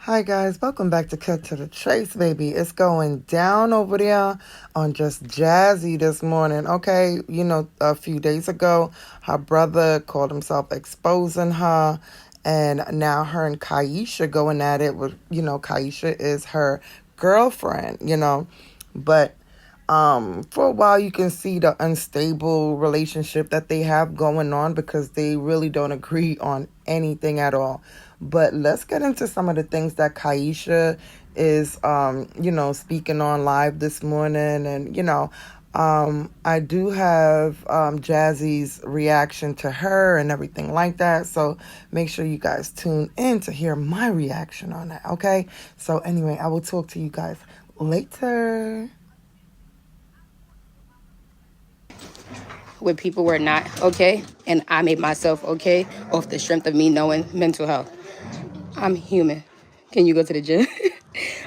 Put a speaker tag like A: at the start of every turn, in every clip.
A: Hi guys, welcome back to Cut to the Chase, baby. It's going down over there on Just Jazzy this morning. Okay, a few days ago, her brother called himself exposing her, and now her and Kyesha going at it with, Kyesha is her girlfriend. But for a while you can see the unstable relationship that they have going on because they really don't agree on anything at all. But let's get into some of the things that Kyesha is speaking on live this morning. And I do have Jazzy's reaction to her and everything like that, so make sure you guys tune in to hear my reaction on that. Okay, so anyway, I will talk to you guys later.
B: When people were not okay, and I made myself okay off the strength of me knowing mental health. I'm human. Can you go to the gym?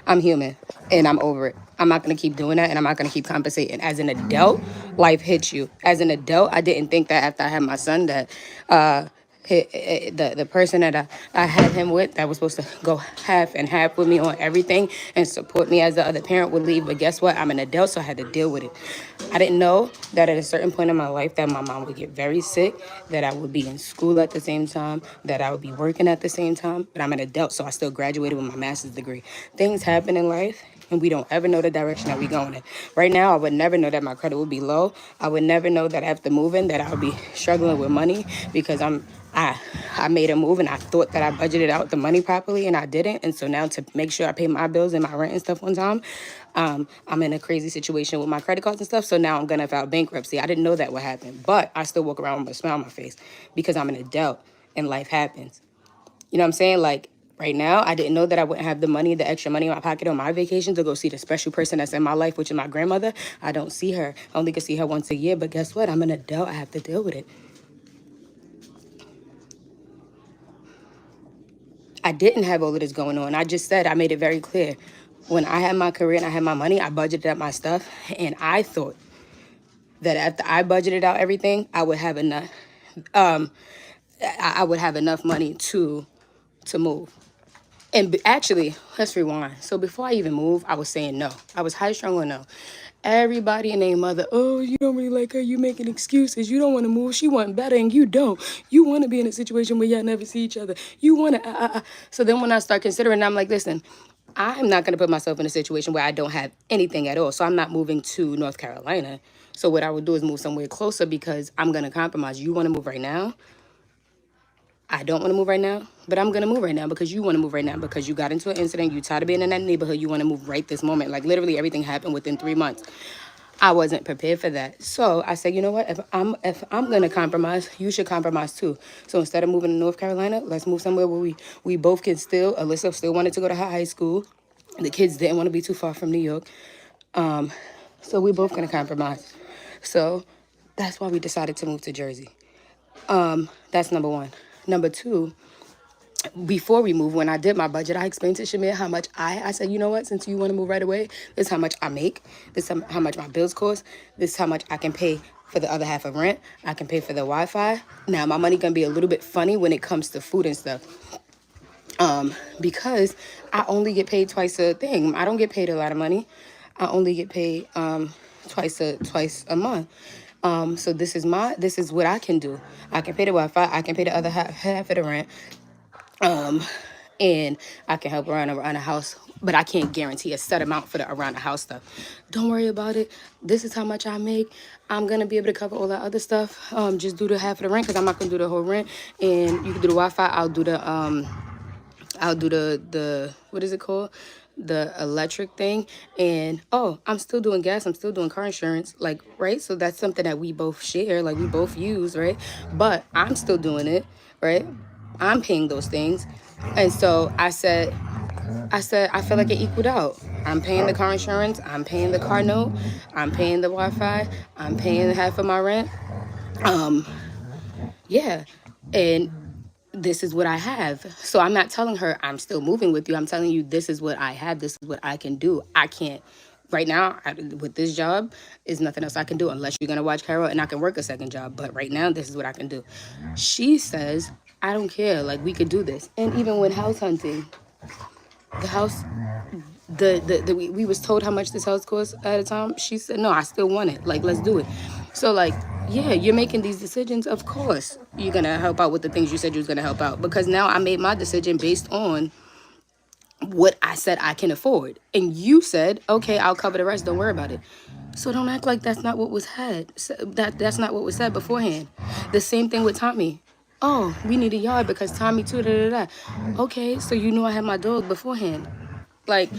B: I'm human, and I'm over it. I'm not gonna keep doing that, and I'm not gonna keep compensating. As an adult, life hits you. As an adult, I didn't think that after I had my son that uh, the person that I had him with that was supposed to go half and half with me on everything and support me as the other parent would leave. But guess what? I'm an adult, so I had to deal with it. I didn't know that at a certain point in my life that my mom would get very sick, that I would be in school at the same time, that I would be working at the same time. But I'm an adult, so I still graduated with my master's degree. Things happen in life, and we don't ever know the direction that we're going in. Right now, I would never know that my credit would be low. I would never know that after moving that I would be struggling with money because I I made a move and I thought that I budgeted out the money properly and I didn't. And so now to make sure I pay my bills and my rent and stuff on time, I'm in a crazy situation with my credit cards and stuff. So now I'm gonna file bankruptcy. I didn't know that would happen, but I still walk around with a smile on my face because I'm an adult and life happens. You know what I'm saying? Like right now, I didn't know that I wouldn't have the money, the extra money in my pocket on my vacation to go see the special person that's in my life, which is my grandmother. I don't see her. I only can see her once a year. But guess what? I'm an adult. I have to deal with it. I didn't have all of this going on. I just said I made it very clear. When I had my career and I had my money, I budgeted up my stuff, and I thought that after I budgeted out everything, I would have enough. Um, I would have enough money to move. And actually, let's rewind. So before I even moved, I was saying no. I was high strung on no. Everybody and their mother, oh, you don't really like her. You making excuses. You don't want to move. She want better, and you don't. You want to be in a situation where y'all never see each other. You want to. So then when I start considering, I'm like, listen, I'm not going to put myself in a situation where I don't have anything at all. So I'm not moving to North Carolina. So what I would do is move somewhere closer because I'm going to compromise. You want to move right now? I don't want to move right now, but I'm gonna move right now because you want to move right now because you got into an incident. You tired of being in that neighborhood. You want to move right this moment. Like literally everything happened within 3 months. I wasn't prepared for that, so I said, you know what? If I'm gonna compromise, you should compromise too. So instead of moving to North Carolina, let's move somewhere where we both can still. Alyssa still wanted to go to high school. The kids didn't want to be too far from New York. So we both gonna compromise. So that's why we decided to move to Jersey. That's number one. Number two, before we moved, when I did my budget, I explained to Shamir how much I said, you know what, since you want to move right away, this is how much I make, this is how much my bills cost, this is how much I can pay for the other half of rent, I can pay for the Wi-Fi. Now my money gonna be a little bit funny when it comes to food and stuff. Because I only get paid twice a thing. I don't get paid a lot of money. I only get paid twice a month. So this is what I can do. I can pay the Wi-Fi. I can pay the other half of the rent. And I can help around the house, but I can't guarantee a set amount for the around the house stuff. Don't worry about it. This is how much I make. I'm gonna be able to cover all that other stuff. Just do the half of the rent because I'm not gonna do the whole rent. And you can do the Wi-Fi. I'll do the what is it called? The electric thing. And oh, I'm still doing gas, I'm still doing car insurance, like, right? So that's something that we both share, like we both use, right? But I'm still doing it, right? I'm paying those things. And so I said I feel like it equaled out. I'm paying the car insurance, I'm paying the car note, I'm paying the Wi-Fi, I'm paying half of my rent. Um, yeah. And this is what I have. So I'm not telling her I'm still moving with you. I'm telling you this is what I have. This is what I can do. I can't right now with this job is nothing else I can do unless you're gonna watch Carol and I can work a second job. But right now this is what I can do. She says I don't care. Like we could do this. And even with house hunting, the house, we was told how much this house cost at a time. She said, no, I still want it. Like, let's do it. So like, yeah, you're making these decisions. Of course, you're gonna help out with the things you said you was gonna help out, because now I made my decision based on what I said I can afford. And you said, okay, I'll cover the rest. Don't worry about it. So don't act like that's not what was said. That's not what was said beforehand. The same thing with Tommy. Oh, we need a yard because Tommy too. Da, da, da. Okay, so you knew I had my dog beforehand. Like,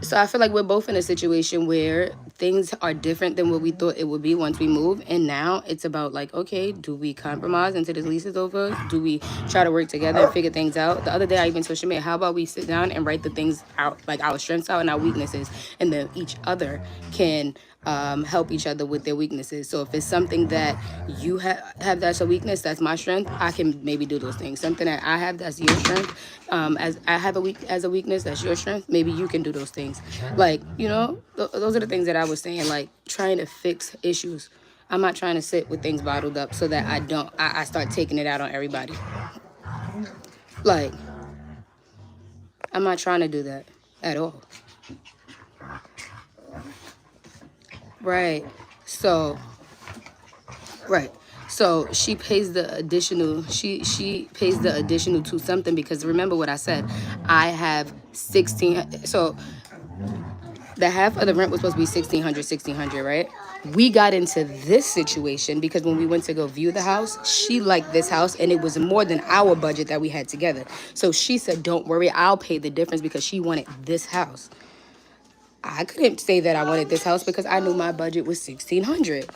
B: so I feel like we're both in a situation where things are different than what we thought it would be once we move. And now it's about like, okay, do we compromise until this lease is over? Do we try to work together and figure things out? The other day I even told Shamir, how about we sit down and write the things out, like our strengths out and our weaknesses, and then each other can help each other with their weaknesses. So if it's something that you have that's a weakness, that's my strength, I can maybe do those things. Something that I have that's your strength, as I have a weakness that's your strength, maybe you can do those things. Like, those are the things that I was saying, like trying to fix issues. I'm not trying to sit with things bottled up so that I start taking it out on everybody. Like, I'm not trying to do that at all. Right. So, right. So she pays the additional. She pays the additional to something, because remember what I said. I have 16. So the half of the rent was supposed to be 1600, right? We got into this situation because when we went to go view the house, she liked this house and it was more than our budget that we had together. So she said, "Don't worry, I'll pay the difference," because she wanted this house. I couldn't say that I wanted this house because I knew my budget was 1600.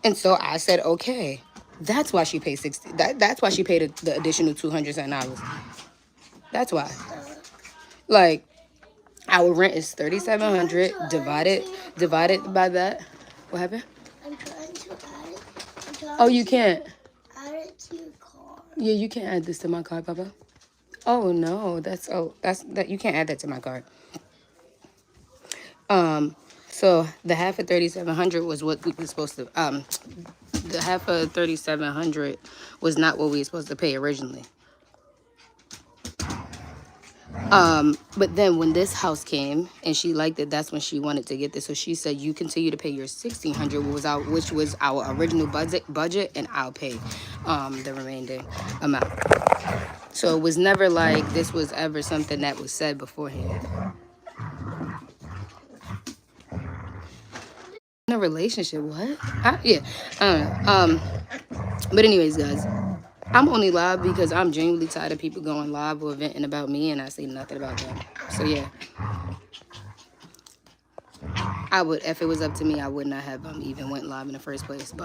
B: And so I said, okay. That's why she paid 60. That's why she paid the additional $200. That's why. Like, our rent is 3,700 divided by that. What happened? I'm trying to add it. Oh, you can't. Add it to your card. Yeah, you can't add this to my card, Papa. Oh no, that's that you can't add that to my card. So the half of 3,700 was what we were supposed to the half of 3,700 was not what we were supposed to pay originally. But then when this house came and she liked it, that's when she wanted to get this. So she said, "You continue to pay your 1,600, which was our original budget, and I'll pay the remaining amount." So it was never like this was ever something that was said beforehand. In a relationship, what? Yeah, I don't know. But anyways, guys, I'm only live because I'm genuinely tired of people going live or venting about me, and I say nothing about them. So yeah, I would, if it was up to me, I would not have even went live in the first place. But